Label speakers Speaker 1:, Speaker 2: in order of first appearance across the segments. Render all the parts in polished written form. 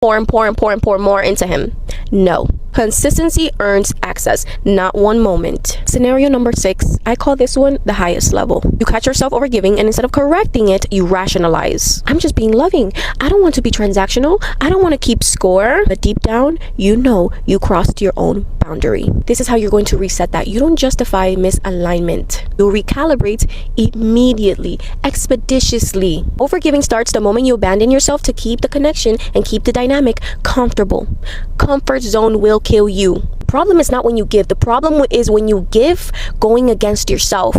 Speaker 1: pour more into him. No. Consistency earns access, not one moment. Scenario number 6, I call this one the highest level. You catch yourself overgiving, and instead of correcting it, you rationalize. I'm just being loving. I don't want to be transactional. I don't want to keep score. But deep down, you know you crossed your own boundary. This is how you're going to reset that. You don't justify misalignment. You'll recalibrate immediately, expeditiously. Overgiving starts the moment you abandon yourself to keep the connection and keep the dynamic comfortable. Comfort zone will kill you. The problem is not when you give. The problem is when you give going against yourself.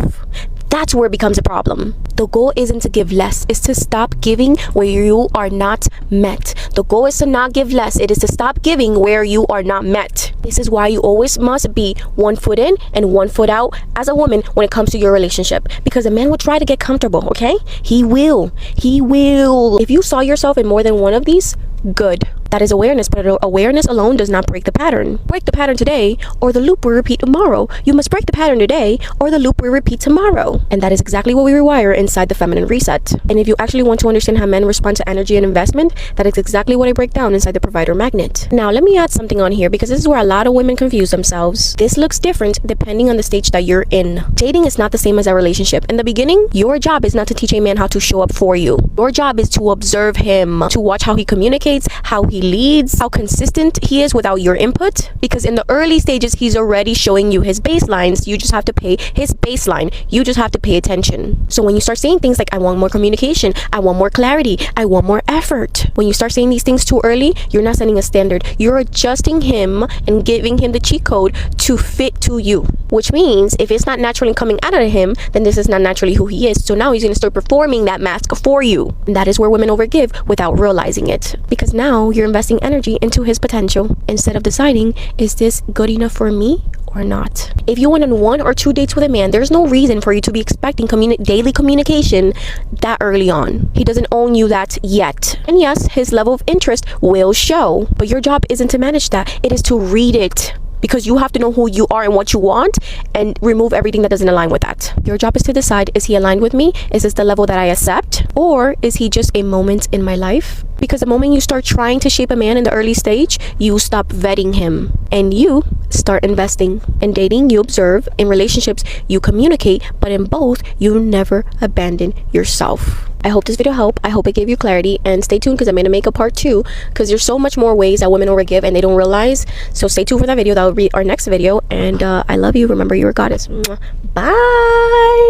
Speaker 1: That's where it becomes a problem. The goal isn't to give less, it's to stop giving where you are not met. The goal is to not give less, it is to stop giving where you are not met. This is why you always must be 1 foot in and 1 foot out as a woman when it comes to your relationship. Because a man will try to get comfortable, okay? He will. If you saw yourself in more than one of these, good. That is awareness, but awareness alone does not break the pattern. Break the pattern today, or the loop will repeat tomorrow. You must break the pattern today, or the loop will repeat tomorrow. And that is exactly what we rewire inside the feminine reset. And if you actually want to understand how men respond to energy and investment, that is exactly what I break down inside the provider magnet. Now, let me add something on here, because this is where a lot of women confuse themselves. This looks different depending on the stage that you're in. Dating is not the same as a relationship. In the beginning, your job is not to teach a man how to show up for you. Your job is to observe him, to watch how he communicates, how he leads, how consistent he is without your input. Because in the early stages, he's already showing you his baselines. You just have to pay his baseline. You just have to pay attention. So when you start saying things like, I want more communication, I want more clarity, I want more effort, when you start saying these things too early, you're not setting a standard. You're adjusting him and giving him the cheat code to fit to you. Which means if it's not naturally coming out of him, then this is not naturally who he is. So now he's going to start performing that mask for you. And that is where women overgive without realizing it. Because now you're investing energy into his potential instead of deciding, is this good enough for me or not? If you went on 1 or 2 dates with a man, there's no reason for you to be expecting daily communication that early on. He doesn't own you that yet. And yes, his level of interest will show, but your job isn't to manage that. It is to read it. Because you have to know who you are and what you want and remove everything that doesn't align with that. Your job is to decide, is he aligned with me? Is this the level that I accept? Or is he just a moment in my life? Because the moment you start trying to shape a man in the early stage, you stop vetting him and you start investing. In dating, you observe. In relationships, you communicate. But in both, you never abandon yourself. I hope this video helped. I hope it gave you clarity, and stay tuned because I'm going to make a part 2 because there's so much more ways that women overgive and they don't realize. So stay tuned for that video. That will be our next video, and I love you. Remember, you're a goddess. Bye.